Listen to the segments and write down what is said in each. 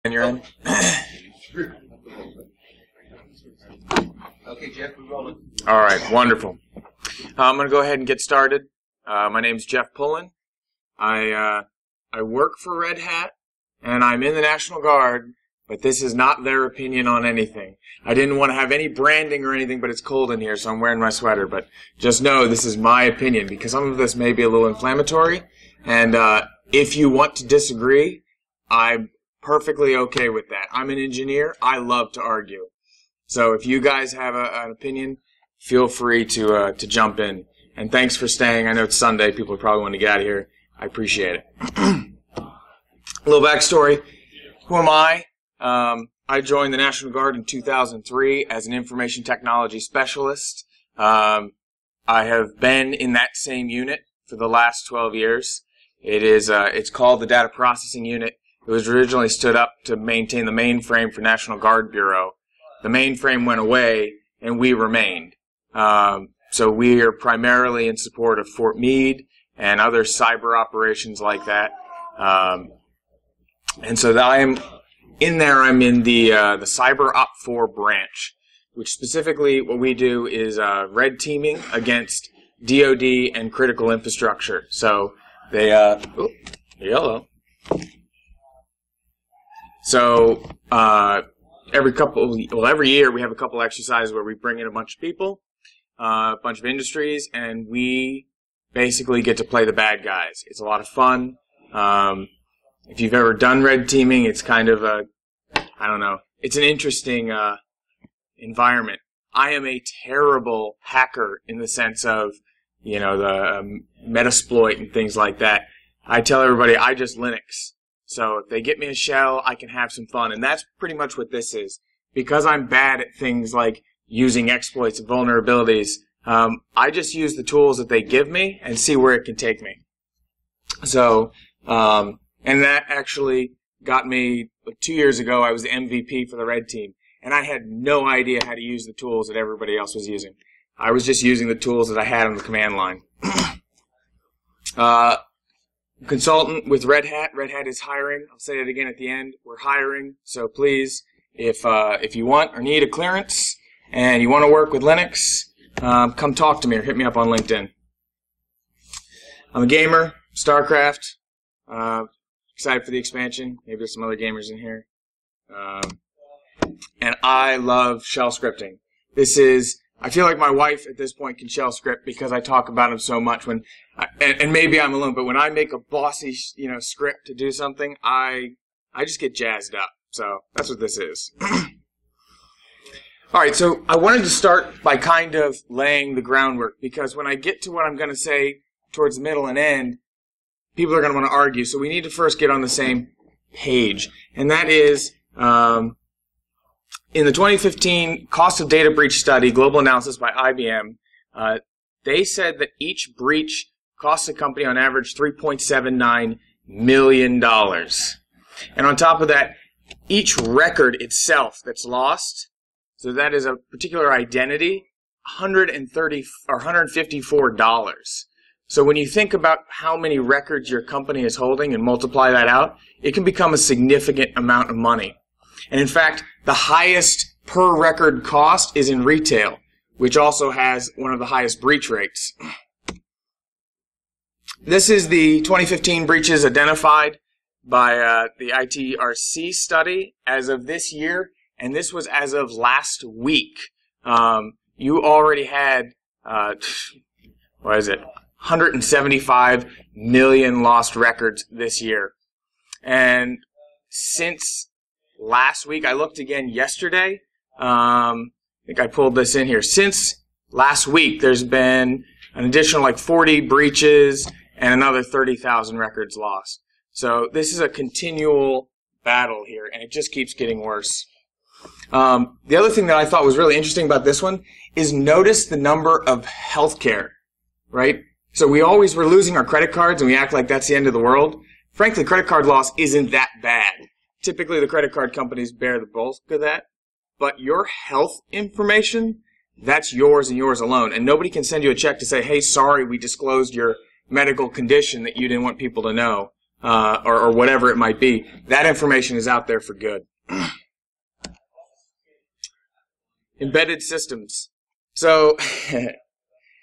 And you're in? Okay, Jeff, we're rolling. All right, wonderful. I'm going to go ahead and get started. My name's Jeff Pullen. I work for Red Hat, and I'm in the National Guard, but this is not their opinion on anything. I didn't want to have any branding or anything, but it's cold in here, so I'm wearing my sweater. But just know this is my opinion, because some of this may be a little inflammatory, and if you want to disagree, I'm perfectly okay with that. I'm an engineer. I love to argue. So if you guys have an opinion, feel free to jump in. And thanks for staying. I know it's Sunday. People probably want to get out of here. I appreciate it. A little backstory. Who am I? I joined the National Guard in 2003 as an information technology specialist. I have been in that same unit for the last 12 years. It's called the Data Processing Unit. It was originally stood up to maintain the mainframe for National Guard Bureau. The mainframe went away, and we remained. So we are primarily in support of Fort Meade and other cyber operations like that. And so I'm in there. I'm in the Cyber Op 4 branch, which specifically what we do is red teaming against DoD and critical infrastructure. So they yellow. So every year we have a couple exercises where we bring in a bunch of people, a bunch of industries, and we basically get to play the bad guys. It's a lot of fun. If you've ever done red teaming, it's kind of it's an interesting environment. I am a terrible hacker in the sense of, the Metasploit and things like that. I tell everybody I just Linux. So if they get me a shell, I can have some fun. And that's pretty much what this is. Because I'm bad at things like using exploits and vulnerabilities, I just use the tools that they give me and see where it can take me. So, and that actually got me, 2 years ago, I was the MVP for the red team. And I had no idea how to use the tools that everybody else was using. I was just using the tools that I had on the command line. Consultant with Red Hat. Red Hat is hiring. I'll say it again at the end. We're hiring. So please, if you want or need a clearance and you want to work with Linux, come talk to me or hit me up on LinkedIn. I'm a gamer. StarCraft. Excited for the expansion. Maybe there's some other gamers in here. And I love shell scripting. I feel like my wife at this point can shell script because I talk about him so much. And maybe I'm alone, but when I make a bossy, script to do something, I just get jazzed up. So that's what this is. All right, so I wanted to start by kind of laying the groundwork because when I get to what I'm going to say towards the middle and end, people are going to want to argue. So we need to first get on the same page, and that is. In the 2015 Cost of Data Breach Study, Global Analysis by IBM, they said that each breach costs a company on average $3.79 million. And on top of that, each record itself that's lost, so that is a particular identity, $154. So when you think about how many records your company is holding and multiply that out, it can become a significant amount of money. And in fact, the highest per record cost is in retail, which also has one of the highest breach rates. This is the 2015 breaches identified by the ITRC study as of this year, and this was as of last week. You already had, 175 million lost records this year. And since last week, I looked again yesterday. I think I pulled this in here. Since last week, there's been an additional 40 breaches and another 30,000 records lost. So this is a continual battle here, and it just keeps getting worse. The other thing that I thought was really interesting about this one is notice the number of healthcare, right? So we're losing our credit cards, and we act like that's the end of the world. Frankly, credit card loss isn't that bad. Typically, the credit card companies bear the bulk of that. But your health information, that's yours and yours alone. And nobody can send you a check to say, hey, sorry, we disclosed your medical condition that you didn't want people to know. or whatever it might be, that information is out there for good. Embedded systems. So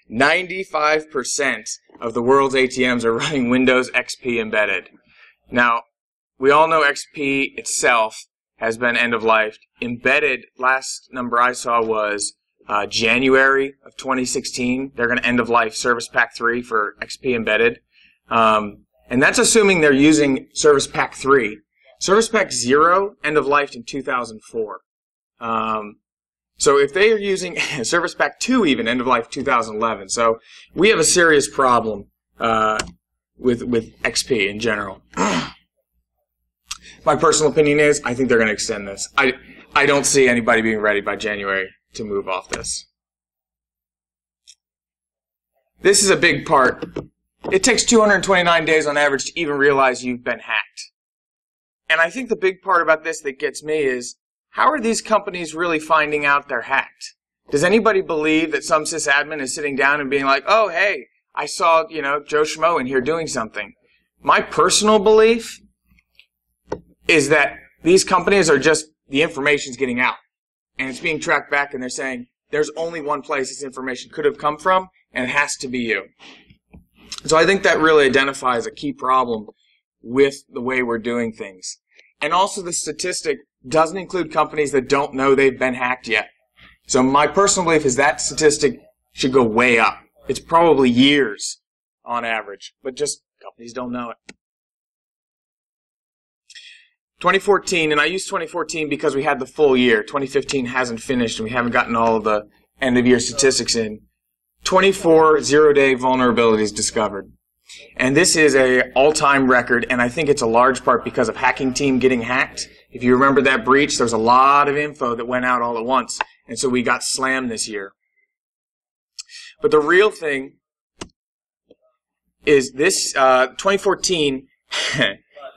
95% of the world's ATMs are running Windows XP embedded. Now, we all know XP itself has been end-of-life. Embedded, last number I saw was January of 2016. They're going to end-of-life Service Pack 3 for XP embedded. And that's assuming they're using Service Pack 3. Service Pack 0 end-of-life in 2004. So if they are using Service Pack 2 even, end-of-life 2011. So we have a serious problem with XP in general. My personal opinion is I think they're going to extend this. I don't see anybody being ready by January to move off this. This is a big part. It takes 229 days on average to even realize you've been hacked. And I think the big part about this that gets me is, how are these companies really finding out they're hacked? Does anybody believe that some sysadmin is sitting down and being like, oh, hey, I saw, Joe Schmo in here doing something? My personal belief is that these companies are just, the information's getting out. And it's being tracked back, and they're saying, there's only one place this information could have come from, and it has to be you. So I think that really identifies a key problem with the way we're doing things. And also the statistic doesn't include companies that don't know they've been hacked yet. So my personal belief is that statistic should go way up. It's probably years on average, but just companies don't know it. 2014, and I use 2014 because we had the full year. 2015 hasn't finished, and we haven't gotten all of the end-of-year statistics in. 24 zero-day vulnerabilities discovered. And this is an all-time record, and I think it's a large part because of Hacking Team getting hacked. If you remember that breach, there was a lot of info that went out all at once, and so we got slammed this year. But the real thing is this 2014,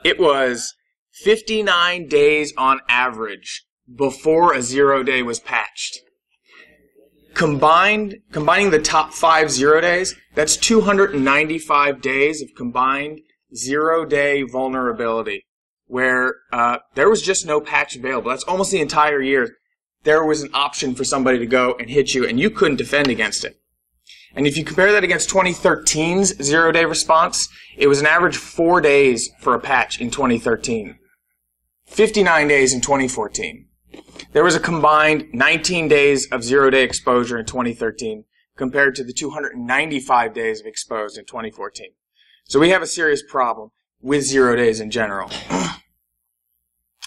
it was 59 days on average before a zero-day was patched. Combining the top 5 zero-days, that's 295 days of combined zero-day vulnerability where there was just no patch available. That's almost the entire year. There was an option for somebody to go and hit you, and you couldn't defend against it. And if you compare that against 2013's zero-day response, it was an average 4 days for a patch in 2013. 59 days in 2014. There was a combined 19 days of zero-day exposure in 2013 compared to the 295 days of exposed in 2014. So we have a serious problem with zero days in general.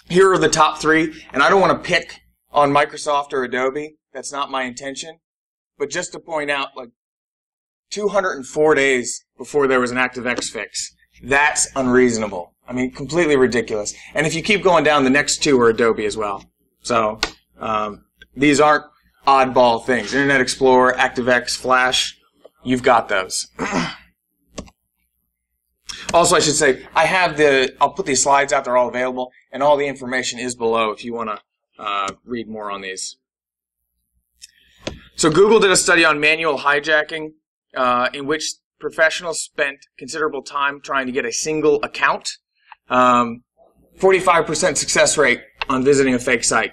Here are the top 3, and I don't want to pick on Microsoft or Adobe. That's not my intention. But just to point out, like, 204 days before there was an ActiveX fix. That's unreasonable. I mean, completely ridiculous. And if you keep going down, the next 2 are Adobe as well. So these aren't oddball things. Internet Explorer, ActiveX, Flash, you've got those. Also, I should say, I'll put these slides out. They're all available, and all the information is below if you want to read more on these. So Google did a study on manual hijacking in which professionals spent considerable time trying to get a single account. 45% success rate on visiting a fake site.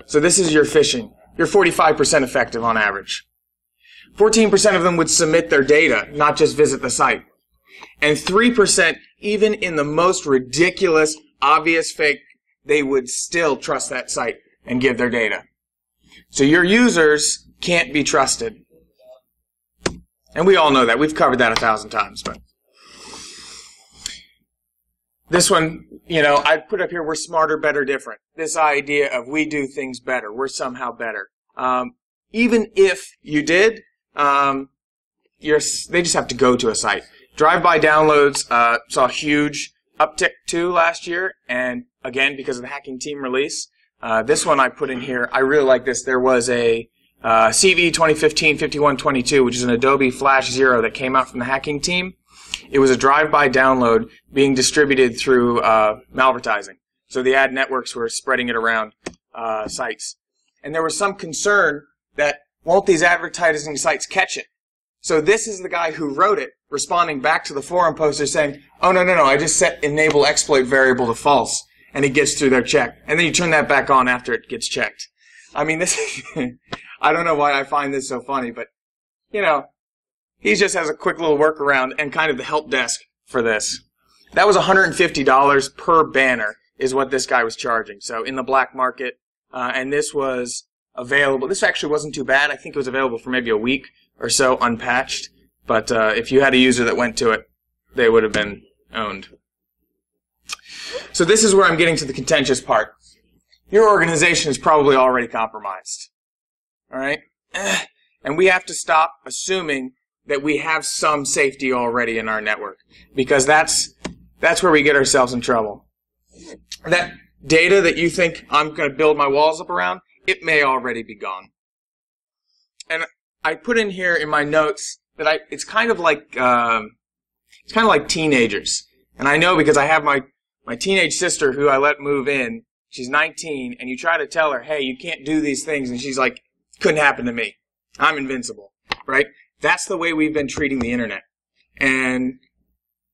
So this is your phishing. You're 45% effective on average. 14% of them would submit their data, not just visit the site. And 3%, even in the most ridiculous, obvious fake, they would still trust that site and give their data. So your users can't be trusted. And we all know that. We've covered that 1,000 times. But this one, I put up here, we're smarter, better, different. This idea of we do things better. We're somehow better. Even if you did, they just have to go to a site. Drive-by downloads saw a huge uptick too last year, and again, because of the Hacking Team release. This one I put in here, I really like this. There was a CV 2015-5122, which is an Adobe Flash Zero that came out from the Hacking Team. It was a drive-by download being distributed through malvertising. So the ad networks were spreading it around sites. And there was some concern that won't these advertising sites catch it? So this is the guy who wrote it, responding back to the forum poster saying, oh, no, I just set enable exploit variable to false, and it gets through their check. And then you turn that back on after it gets checked. I mean, this, I don't know why I find this so funny, but, you know, he just has a quick little workaround and kind of the help desk for this. That was $150 per banner is what this guy was charging. So in the black market, and this was available. This actually wasn't too bad. I think it was available for maybe a week or so unpatched. But if you had a user that went to it, they would have been owned. So this is where I'm getting to the contentious part. Your organization is probably already compromised. All right? And we have to stop assuming that we have some safety already in our network, because that's where we get ourselves in trouble. That data that you think I'm going to build my walls up around, it may already be gone. And I put in here in my notes that it's kind of like teenagers. And I know because I have my teenage sister who I let move in. She's 19, and you try to tell her, hey, you can't do these things, and she's like, couldn't happen to me. I'm invincible, right? That's the way we've been treating the internet. And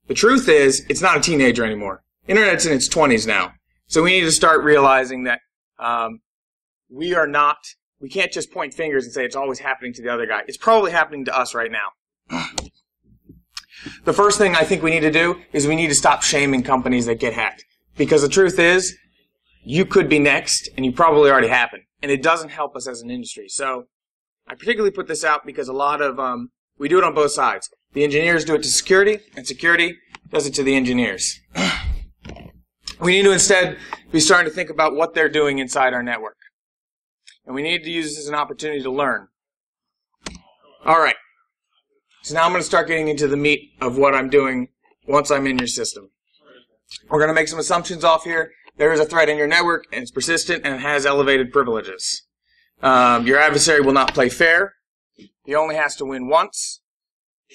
the truth is, it's not a teenager anymore. Internet's in its 20s now. So we need to start realizing that we can't just point fingers and say it's always happening to the other guy. It's probably happening to us right now. The first thing I think we need to do is we need to stop shaming companies that get hacked. Because the truth is, you could be next, and you probably already happened. And it doesn't help us as an industry. So I particularly put this out because a lot of, we do it on both sides. The engineers do it to security, and security does it to the engineers. We need to instead be starting to think about what they're doing inside our network. And we need to use this as an opportunity to learn. All right. So now I'm going to start getting into the meat of what I'm doing once I'm in your system. We're going to make some assumptions off here. There is a threat in your network, and it's persistent, and it has elevated privileges. Your adversary will not play fair. He only has to win once.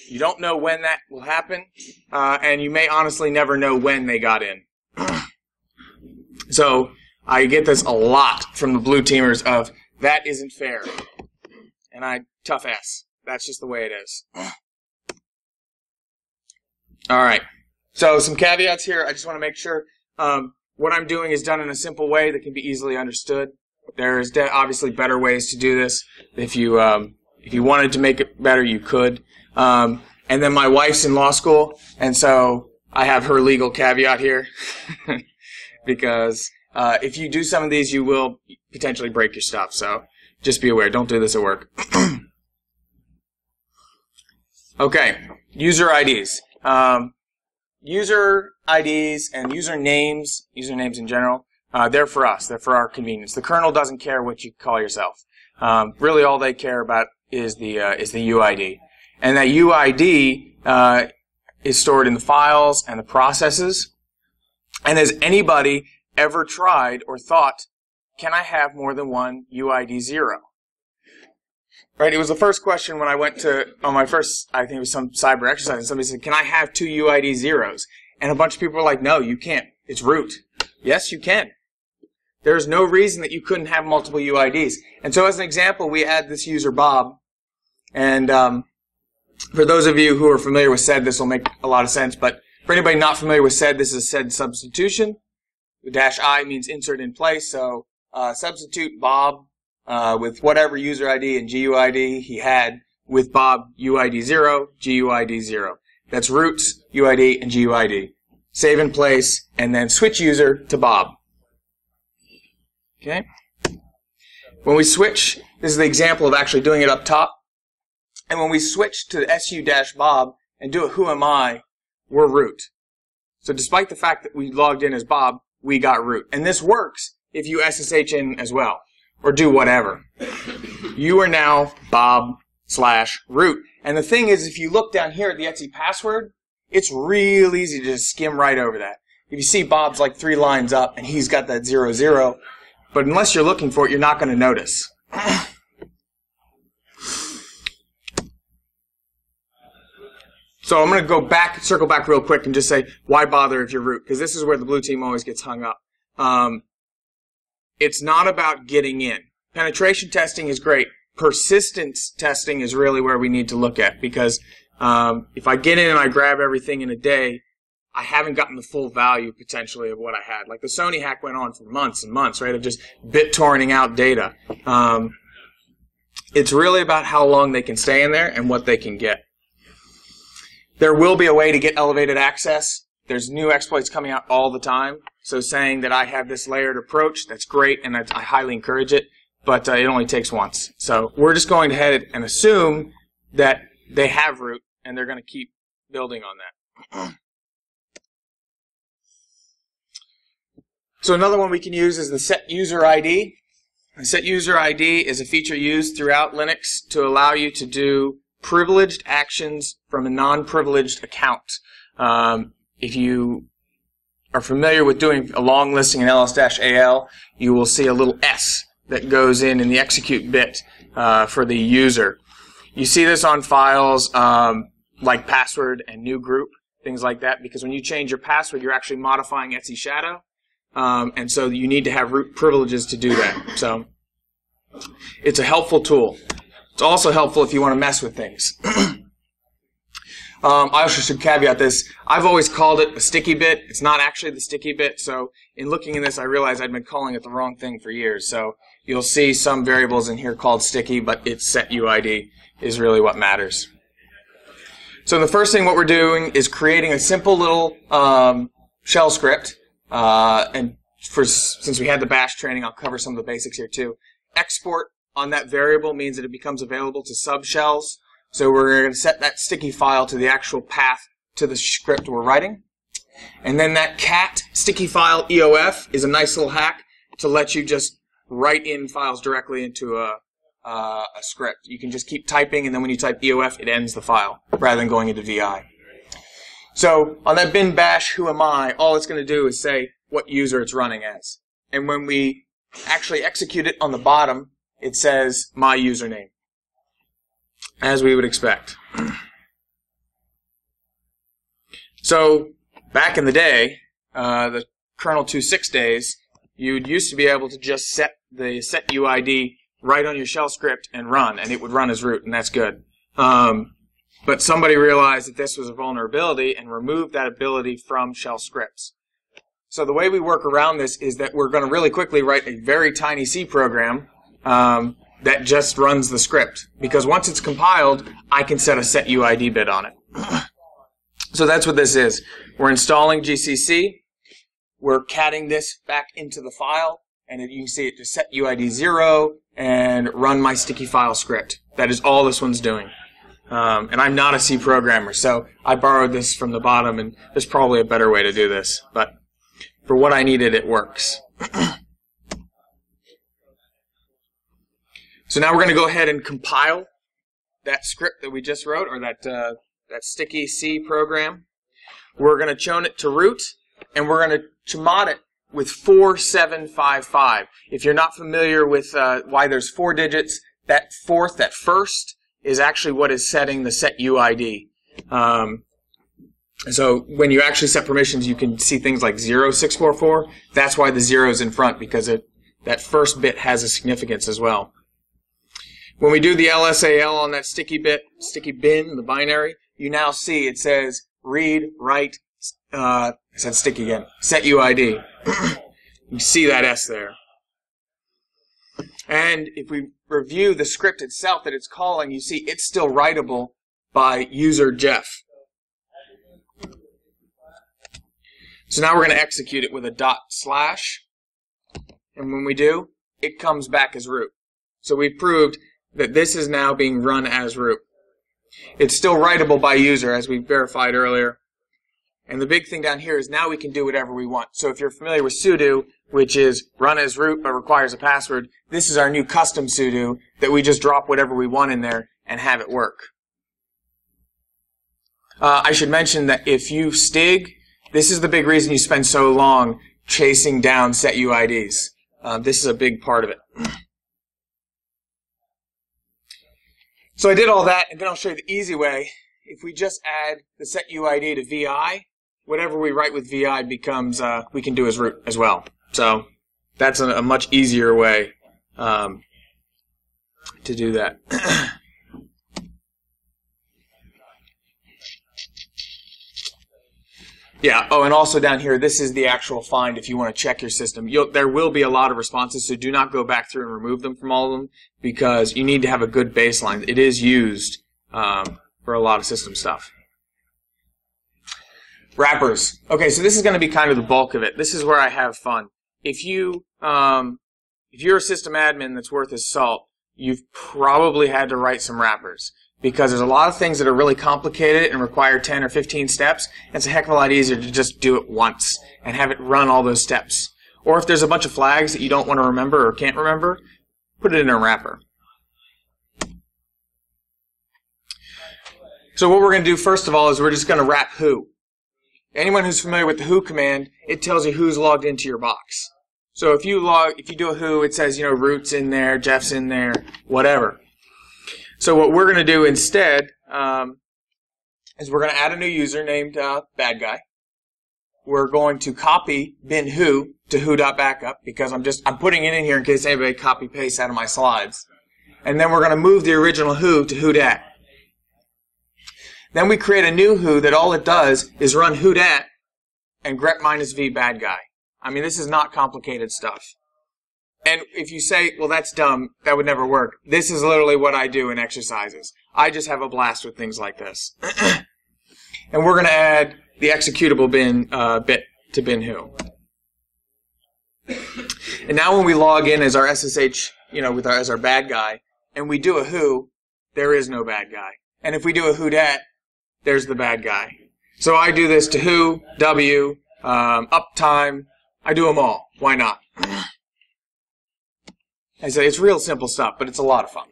You don't know when that will happen, and you may honestly never know when they got in. So I get this a lot from the blue teamers of, that isn't fair. And tough S. That's just the way it is. All right. So some caveats here. I just want to make sure what I'm doing is done in a simple way that can be easily understood. There is obviously better ways to do this. If you wanted to make it better, you could. And then my wife's in law school, and so I have her legal caveat here. Because if you do some of these, you will potentially break your stuff. So just be aware. Don't do this at work. Okay. User IDs. User IDs and usernames in general, they're for us. They're for our convenience. The kernel doesn't care what you call yourself. Really, all they care about is the UID, and that UID is stored in the files and the processes. And has anybody ever tried or thought, can I have more than one UID 0? Right? It was the first question when I went on my first, I think it was some cyber exercise, and somebody said, can I have 2 UID 0s? And a bunch of people were like, no, you can't. It's root. Yes, you can. There's no reason that you couldn't have multiple UIDs. And so as an example, we add this user Bob. And for those of you who are familiar with SED, this will make a lot of sense. But for anybody not familiar with SED, this is a SED substitution. The -I means insert in place. So substitute Bob with whatever user ID and GUID he had with Bob UID 0, GUID 0. That's roots, UID, and GUID. Save in place, and then switch user to Bob. Okay? When we switch, this is the example of actually doing it up top. And when we switch to su-bob and do a who am I, we're root. So despite the fact that we logged in as Bob, we got root. And this works if you SSH in as well, or do whatever. You are now Bob/root. And the thing is, if you look down here at the Etsy password, it's real easy to just skim right over that. If you see Bob's like 3 lines up and he's got that 00, but unless you're looking for it, you're not going to notice. So I'm going to circle back real quick and just say, why bother if you're root? Because this is where the blue team always gets hung up. It's not about getting in. Penetration testing is great, persistence testing is really where we need to look at, because if I get in and I grab everything in a day, I haven't gotten the full value potentially of what I had. Like the Sony hack went on for months and months, right, of just bit-torrenting out data. It's really about how long they can stay in there and what they can get. There will be a way to get elevated access. There's new exploits coming out all the time. So saying that I have this layered approach, that's great, and I highly encourage it, but it only takes once. So we're just going ahead and assume that they have root, and they're going to keep building on that. So another one we can use is the set user ID. The set user ID is a feature used throughout Linux to allow you to do privileged actions from a non-privileged account. If you are familiar with doing a long listing in ls-al, you will see a little S that goes in the execute bit for the user. You see this on files like password and new group, things like that, because when you change your password, you're actually modifying Etsy Shadow. And so you need to have root privileges to do that. So it's a helpful tool. It's also helpful if you want to mess with things. I also should caveat this. I've always called it a sticky bit. It's not actually the sticky bit. So in looking at this, I realized I'd been calling it the wrong thing for years. So you'll see some variables in here called sticky, but its set UID is really what matters. So the first thing what we're doing is creating a simple little shell script. And since we had the bash training, I'll cover some of the basics here too. Export on that variable means that it becomes available to subshells. So we're going to set that sticky file to the actual path to the script we're writing. And then that cat sticky file EOF is a nice little hack to let you just write in files directly into a script. You can just keep typing, and then when you type EOF, it ends the file rather than going into VI. So on that bin bash who am I, all it's going to do is say what user it's running as. And when we actually execute it on the bottom, it says my username, as we would expect. So back in the day, the kernel 2.6 days, you'd used to be able to just set the set UID right on your shell script and run, and it would run as root, and that's good. But somebody realized that this was a vulnerability and removed that ability from shell scripts. So the way we work around this is that we're going to really quickly write a very tiny C program that just runs the script. Because once it's compiled, I can set a set UID bit on it. So that's what this is. We're installing GCC. We're catting this back into the file. And you can see it just set UID 0 and run my sticky file script. That is all this one's doing. And I'm not a C programmer, so I borrowed this from the bottom, and there's probably a better way to do this. But for what I needed, it works. So now we're going to go ahead and compile that script that we just wrote, or that sticky C program. We're going to chown it to root, and we're going to chmod it with 4755. If you're not familiar with why there's 4 digits, that first, is actually what is setting the set UID. So when you actually set permissions, you can see things like 0644. That's why the 0 is in front, because that first bit has a significance as well. When we do the LSAL on that sticky bin, the binary, you now see it says read, write, I said sticky again, set UID. You see that S there. And if we review the script itself that it's calling, you see it's still writable by user Jeff. So now we're going to execute it with a /. And when we do, it comes back as root. So we've proved that this is now being run as root. It's still writable by user, as we verified earlier. And the big thing down here is now we can do whatever we want. So if you're familiar with sudo, which is run as root but requires a password, this is our new custom sudo that we just drop whatever we want in there and have it work. I should mention that if you stig, this is the big reason you spend so long chasing down set UIDs. This is a big part of it. So I did all that, and then I'll show you the easy way. If we just add the set UID to VI, whatever we write with VI becomes, we can do as root as well. So that's a much easier way. to do that. Yeah, oh, and also down here, this is the actual find if you want to check your system. There will be a lot of responses, so do not go back through and remove them from all of them, because you need to have a good baseline. It is used for a lot of system stuff. Wrappers. Okay, so this is going to be kind of the bulk of it. This is where I have fun. If you're a system admin that's worth his salt, you've probably had to write some wrappers, because there's a lot of things that are really complicated and require 10 or 15 steps. And it's a heck of a lot easier to just do it once and have it run all those steps. Or if there's a bunch of flags that you don't want to remember or can't remember, put it in a wrapper. So what we're going to do first of all is we're just going to wrap who. Anyone who's familiar with the who command, it tells you who's logged into your box. So if you do a who, it says, Root's in there, Jeff's in there, whatever. So what we're going to do instead is we're going to add a new user named bad guy. We're going to copy bin who to who.backup, because I'm putting it in here in case anybody copy pastes out of my slides. And then we're going to move the original who to who.dat. Then we create a new who that all it does is run who.dat and grep -v bad guy. I mean, this is not complicated stuff. And if you say, well, that's dumb, that would never work, this is literally what I do in exercises. I just have a blast with things like this. And we're going to add the executable bin bit to bin who. And now when we log in as our SSH, as our bad guy, and we do a who, there is no bad guy. And if we do a who.dat, there's the bad guy. So I do this to who, w, uptime, I do them all. Why not? I say it's real simple stuff, but it's a lot of fun.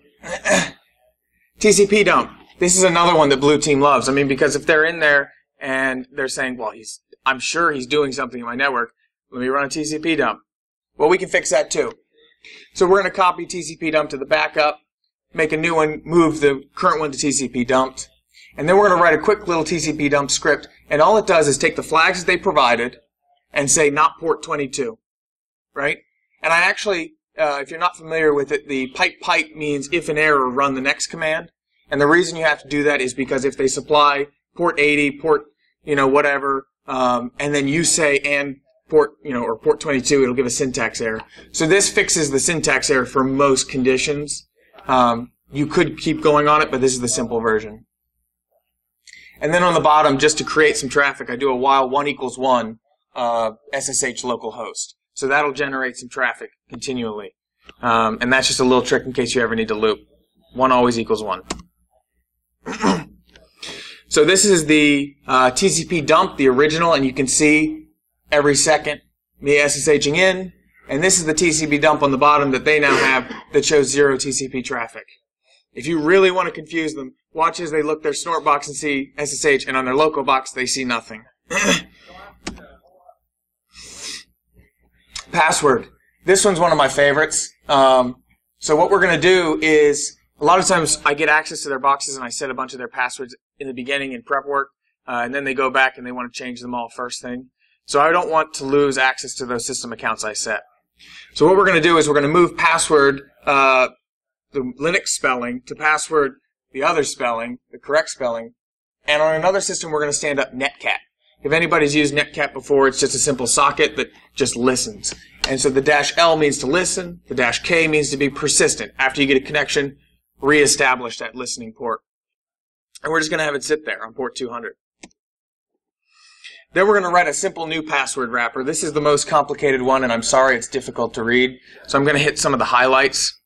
TCP dump. This is another one that Blue Team loves. I mean, because if they're in there and they're saying, well, I'm sure he's doing something in my network, let me run a TCP dump. Well, we can fix that too. So we're going to copy TCP dump to the backup, make a new one, move the current one to TCP dumped, and then we're going to write a quick little TCP dump script, and all it does is take the flags that they provided and say not port 22, right? And I actually, if you're not familiar with it, the pipe means if an error, run the next command. And the reason you have to do that is because if they supply port 80, port, whatever, and then you say and port, or port 22, it'll give a syntax error. So this fixes the syntax error for most conditions. You could keep going on it, but this is the simple version. And then on the bottom, just to create some traffic, I do a while 1 = 1 SSH localhost. So that'll generate some traffic continually. And that's just a little trick in case you ever need to loop. 1 always = 1. So this is the TCP dump, the original, and you can see every second me SSHing in. And this is the TCP dump on the bottom that they now have that shows 0 TCP traffic. If you really want to confuse them, watch as they look their snort box and see SSH, and on their local box they see nothing. Password. This one's one of my favorites. So what we're going to do is, a lot of times I get access to their boxes and I set a bunch of their passwords in the beginning in prep work, and then they go back and they want to change them all first thing. So I don't want to lose access to those system accounts I set. So what we're going to do is we're going to move password, the Linux spelling, to password, the other spelling, the correct spelling, and on another system we're going to stand up netcat. If anybody's used netcat before, it's just a simple socket that just listens. And so the -L means to listen, the -K means to be persistent. After you get a connection, reestablish that listening port. And we're just going to have it sit there on port 200. Then we're going to write a simple new password wrapper. This is the most complicated one, and I'm sorry it's difficult to read. So I'm going to hit some of the highlights.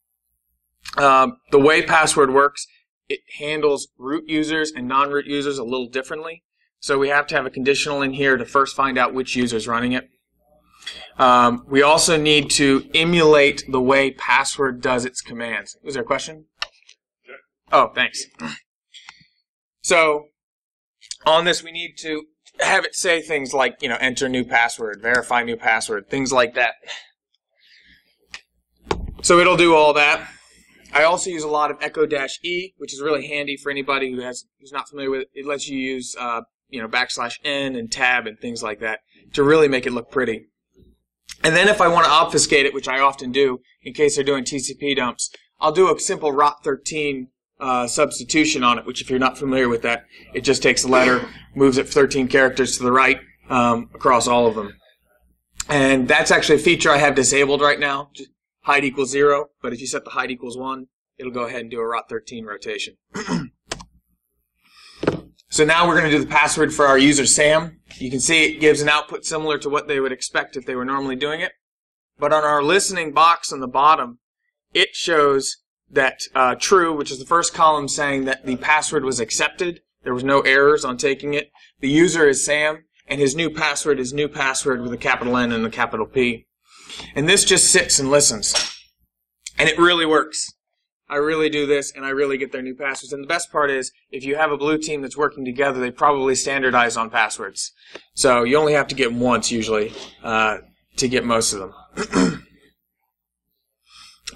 The way password works, it handles root users and non-root users a little differently. So we have to have a conditional in here to first find out which user is running it. We also need to emulate the way password does its commands. Was there a question? Oh, thanks. So on this, we need to have it say things like, enter new password, verify new password, things like that. So it'll do all that. I also use a lot of EchoDe, which is really handy for anybody who's not familiar with it. It lets you use \n and tab and things like that to really make it look pretty. And then if I want to obfuscate it, which I often do, in case they're doing TCP dumps, I'll do a simple ROT13 substitution on it, which if you're not familiar with that, it just takes a letter, moves it 13 characters to the right across all of them. And that's actually a feature I have disabled right now. Just hide equals 0, but if you set the hide equals 1, it'll go ahead and do a ROT13 rotation. So now we're going to do the password for our user Sam. You can see it gives an output similar to what they would expect if they were normally doing it. But on our listening box on the bottom, it shows that true, which is the first column saying that the password was accepted. There was no errors on taking it. The user is Sam, and his new password is new password with a capital N and a capital P. And this just sits and listens. And it really works. I really do this, and I really get their new passwords. And the best part is, if you have a blue team that's working together, they probably standardize on passwords. So you only have to get them once, usually, to get most of them.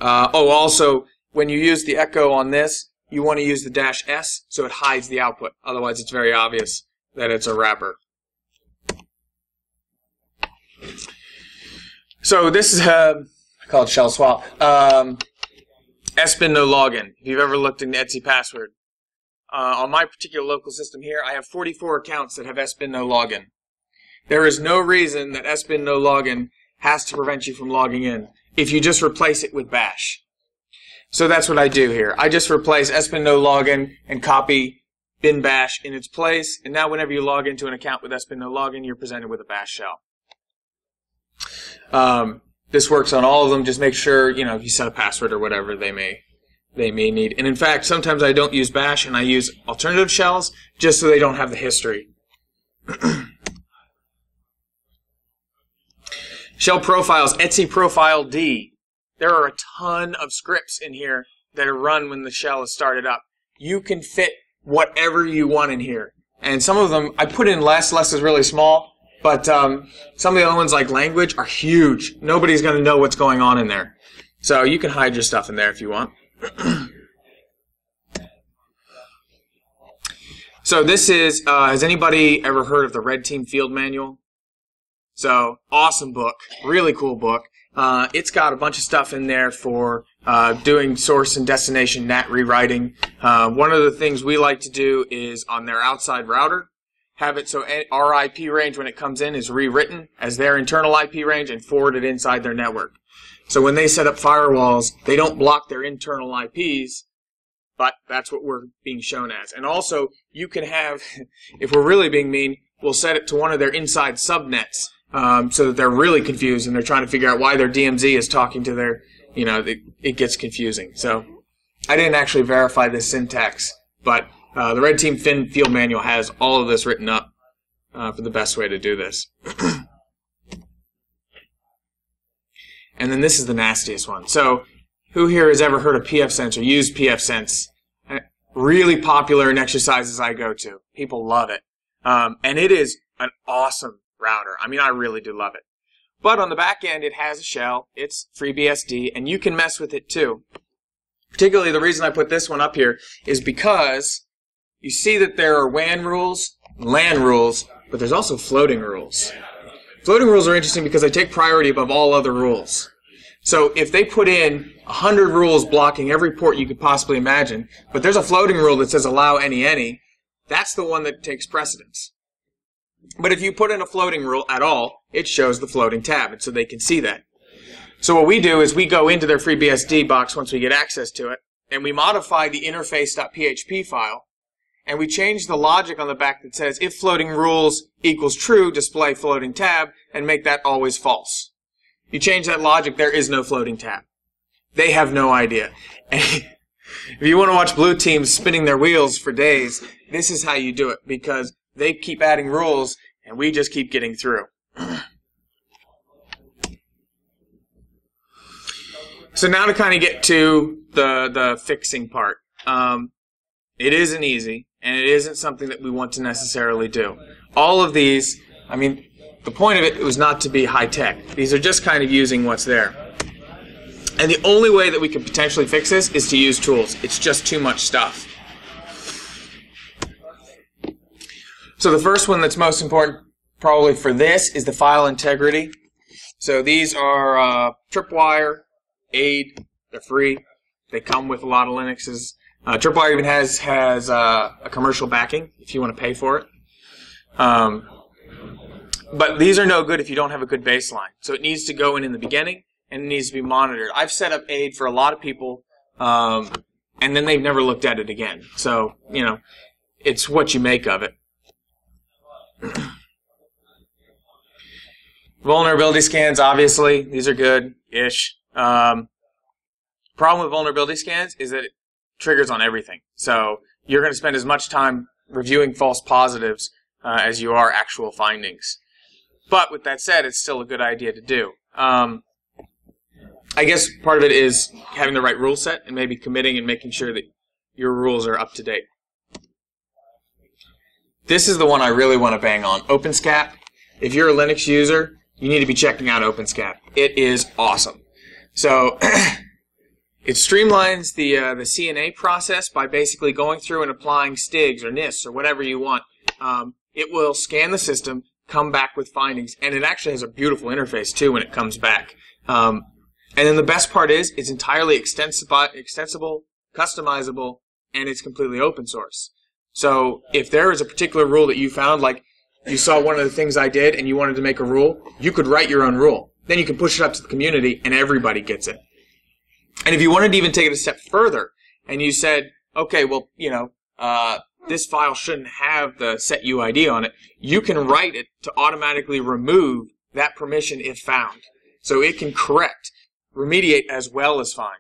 Also, when you use the echo on this, you want to use the -S, so it hides the output. Otherwise, it's very obvious that it's a wrapper. So this is I call it shell swap. SBIN no login. If you've ever looked into Etsy password, on my particular local system here, I have 44 accounts that have SBIN no login. There is no reason that SBIN no login has to prevent you from logging in if you just replace it with bash. So that's what I do here. I just replace SBIN no login and copy bin bash in its place, and now whenever you log into an account with SBIN no login, you're presented with a bash shell. This works on all of them. Just make sure, if you set a password or whatever they may need. And in fact, sometimes I don't use bash and I use alternative shells just so they don't have the history. Shell profiles, Etsy profile D. There are a ton of scripts in here that are run when the shell is started up. You can fit whatever you want in here. And some of them, I put in less. Less is really small. But some of the other ones, like language, are huge. Nobody's going to know what's going on in there. So you can hide your stuff in there if you want. So this is, has anybody ever heard of the Red Team Field Manual? So, awesome book. Really cool book. It's got a bunch of stuff in there for doing source and destination NAT rewriting. One of the things we like to do is on their outside router, have it so our IP range when it comes in is rewritten as their internal IP range and forwarded inside their network. So when they set up firewalls, they don't block their internal IPs, but that's what we're being shown as. And also, you can have, if we're really being mean, we'll set it to one of their inside subnets so that they're really confused and they're trying to figure out why their DMZ is talking to their, it gets confusing. So I didn't actually verify this syntax, but the Red Team Field Manual has all of this written up for the best way to do this. And then this is the nastiest one. So, who here has ever heard of PFsense or used PFsense? Really popular in exercises I go to. People love it. And it is an awesome router. I mean, I really do love it. But on the back end, it has a shell. It's FreeBSD, and you can mess with it too. Particularly, the reason I put this one up here is because you see that there are WAN rules, LAN rules, but there's also floating rules. Floating rules are interesting because they take priority above all other rules. So if they put in 100 rules blocking every port you could possibly imagine, but there's a floating rule that says allow any, that's the one that takes precedence. But if you put in a floating rule at all, it shows the floating tab, and so they can see that. So what we do is we go into their FreeBSD box once we get access to it, and we modify the interface.php file, and we change the logic on the back that says if floating rules equals true, display floating tab, and make that always false. You change that logic, there is no floating tab. They have no idea. If you want to watch blue teams spinning their wheels for days, this is how you do it, because they keep adding rules, and we just keep getting through. So now to kind of get to the fixing part. It isn't easy, and it isn't something that we want to necessarily do. All of these, I mean, the point of it was not to be high-tech. These are just kind of using what's there. And the only way that we could potentially fix this is to use tools. It's just too much stuff. So the first one that's most important probably for this is the file integrity. So these are Tripwire, Aid, they're free. They come with a lot of Linuxes. Tripwire even has a commercial backing if you want to pay for it. But these are no good if you don't have a good baseline. So it needs to go in the beginning, and it needs to be monitored. I've set up aid for a lot of people, and then they've never looked at it again. So, you know, it's what you make of it. Vulnerability scans, obviously, these are good-ish. Problem with vulnerability scans is that it triggers on everything. So you're going to spend as much time reviewing false positives as you are actual findings. But with that said, it's still a good idea to do. I guess part of it is having the right rule set and maybe committing and making sure that your rules are up to date. This is the one I really want to bang on. OpenScab. If you're a Linux user, you need to be checking out OpenScab. It is awesome. So it streamlines the CNA process by basically going through and applying STIGs or NISTs or whatever you want. It will scan the system, come back with findings, and it actually has a beautiful interface too when it comes back. And then the best part is it's entirely extensible, customizable, and it's completely open source. So if there is a particular rule that you found, like you saw one of the things I did and you wanted to make a rule, you could write your own rule. Then you can push it up to the community and everybody gets it. And if you wanted to even take it a step further and you said, okay, well, you know, this file shouldn't have the SetUID on it, you can write it to automatically remove that permission if found. So it can correct, remediate as well as find.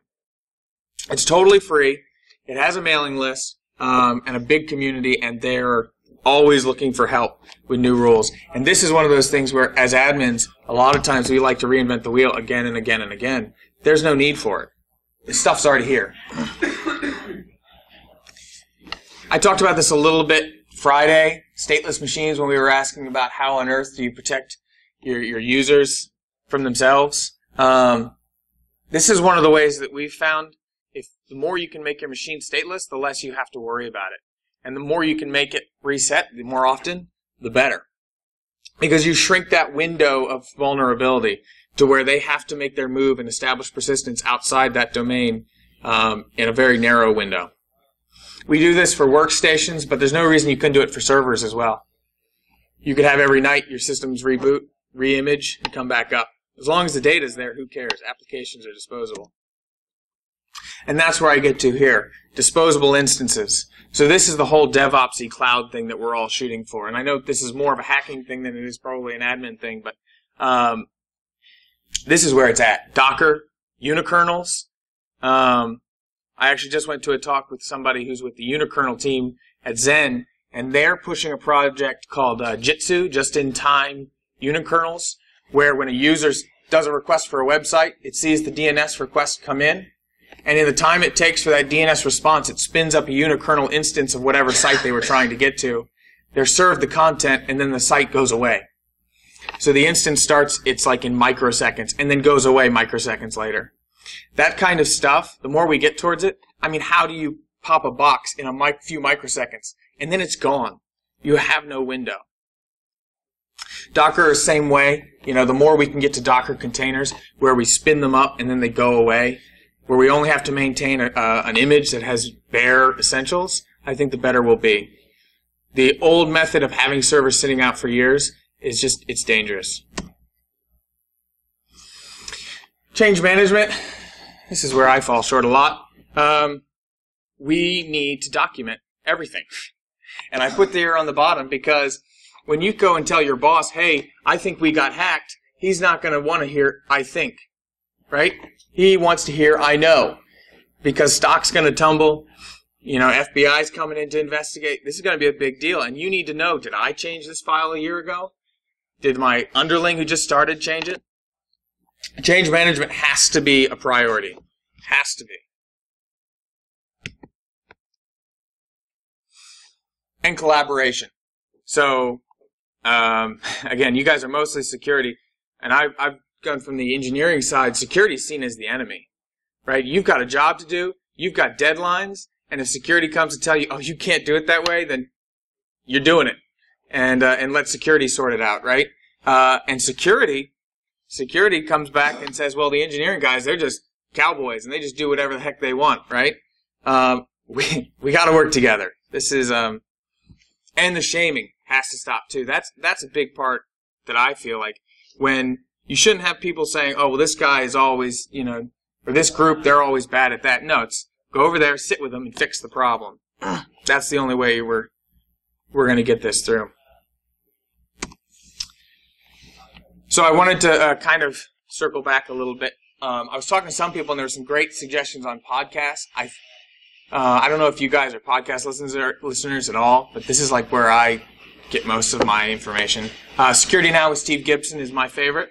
It's totally free. It has a mailing list and a big community, and they're always looking for help with new rules. And this is one of those things where, as admins, a lot of times we like to reinvent the wheel again and again and again. There's no need for it. This stuff's already here. I talked about this a little bit Friday, stateless machines, when we were asking about how on earth do you protect your users from themselves. This is one of the ways that we've found if the more you can make your machine stateless, the less you have to worry about it. And the more you can make it reset, the more often, the better. Because you shrink that window of vulnerability to where they have to make their move and establish persistence outside that domain in a very narrow window. We do this for workstations, but there's no reason you couldn't do it for servers as well. You could have every night your systems reboot, re-image, and come back up. As long as the data's there, who cares? Applications are disposable. And that's where I get to here, disposable instances. So this is the whole DevOpsy cloud thing that we're all shooting for. And I know this is more of a hacking thing than it is probably an admin thing, but this is where it's at. Docker, unikernels. I actually just went to a talk with somebody who's with the unikernel team at Zen, and they're pushing a project called Jitsu, just-in-time unikernels, where when a user does a request for a website, it sees the DNS request come in, and in the time it takes for that DNS response, it spins up a unikernel instance of whatever site they were trying to get to. They're served the content, and then the site goes away. So the instance starts, it's like in microseconds, and then goes away microseconds later. That kind of stuff, the more we get towards it, I mean, how do you pop a box in a few microseconds, and then it's gone? You have no window. Docker is the same way. You know, the more we can get to Docker containers, where we spin them up and then they go away, where we only have to maintain an image that has bare essentials, I think the better we'll be. The old method of having servers sitting out for years is just, it's dangerous. Change management. This is where I fall short a lot. We need to document everything. And I put there on the bottom because when you go and tell your boss, hey, I think we got hacked, he's not going to want to hear, I think. Right? He wants to hear, I know. Because stock's going to tumble. You know, FBI's coming in to investigate. This is going to be a big deal. And you need to know, did I change this file a year ago? Did my underling who just started change it? Change management has to be a priority. Has to be. And collaboration. So, again, you guys are mostly security, and I've gone from the engineering side. Security is seen as the enemy, right? You've got a job to do. You've got deadlines, and if security comes to tell you, oh, you can't do it that way, then you're doing it, and let security sort it out, right? And security comes back and says, well, the engineering guys, they're just cowboys, and they just do whatever the heck they want, right? We got to work together. This is and the shaming has to stop too. That's a big part that I feel like, when you shouldn't have people saying, "Oh, well, this guy is always, or this group, they're always bad at that." No, it's go over there, sit with them, and fix the problem. That's the only way we're going to get this through. So I wanted to kind of circle back a little bit. I was talking to some people, and there were some great suggestions on podcasts. I don't know if you guys are podcast listeners at all, but this is like where I get most of my information. Security Now with Steve Gibson is my favorite.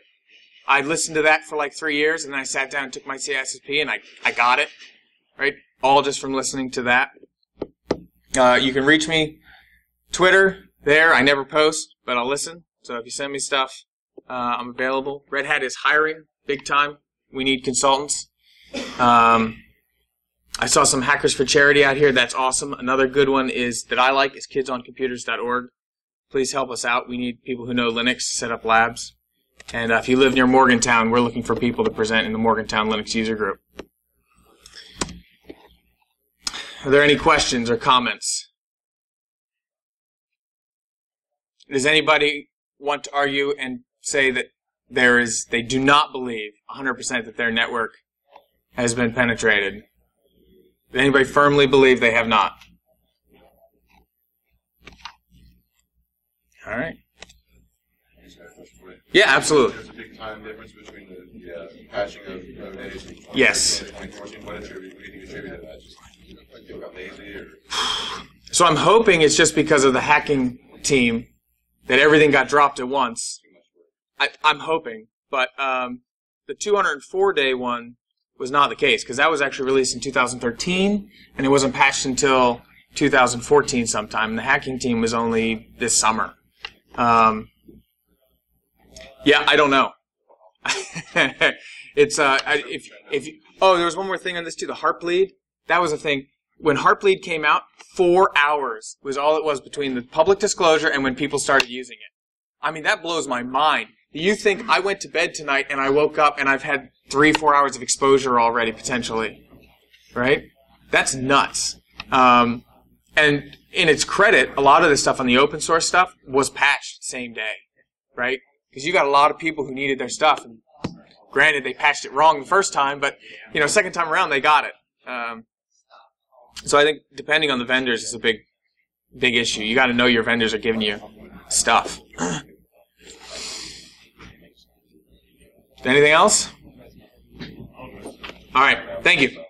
I listened to that for like 3 years, and then I sat down and took my CISSP, and I got it, right? All just from listening to that. You can reach me, Twitter, there. I never post, but I'll listen. So if you send me stuff, I'm available. Red Hat is hiring big time. We need consultants. I saw some Hackers for Charity out here. That's awesome. Another good one that I like is kidsoncomputers.org. Please help us out. We need people who know Linux to set up labs. And if you live near Morgantown, we're looking for people to present in the Morgantown Linux user group. Are there any questions or comments? Does anybody want to argue and say that they do not believe 100% that their network has been penetrated? Does anybody firmly believe they have not? All right. Yeah, absolutely. There's a big time difference between the patching of days. Yes. What do you attribute that? Just got lazy, or? So I'm hoping it's just because of the hacking team that everything got dropped at once. I'm hoping, but the 204-day one was not the case, because that was actually released in 2013, and it wasn't patched until 2014 sometime. And the hacking team was only this summer. Yeah, I don't know. It's there was one more thing on this too. The Heartbleed, that was a thing. When Heartbleed came out, 4 hours was all it was between the public disclosure and when people started using it. I mean, that blows my mind. You think I went to bed tonight and I woke up and I've had 3-4 hours of exposure already potentially, right? That's nuts. And in its credit, a lot of the stuff on the open source stuff was patched the same day, right? Because you got a lot of people who needed their stuff. And granted, they patched it wrong the first time, but second time around they got it. So I think depending on the vendors is a big issue. You got to know your vendors are giving you stuff. Anything else? All right. Thank you.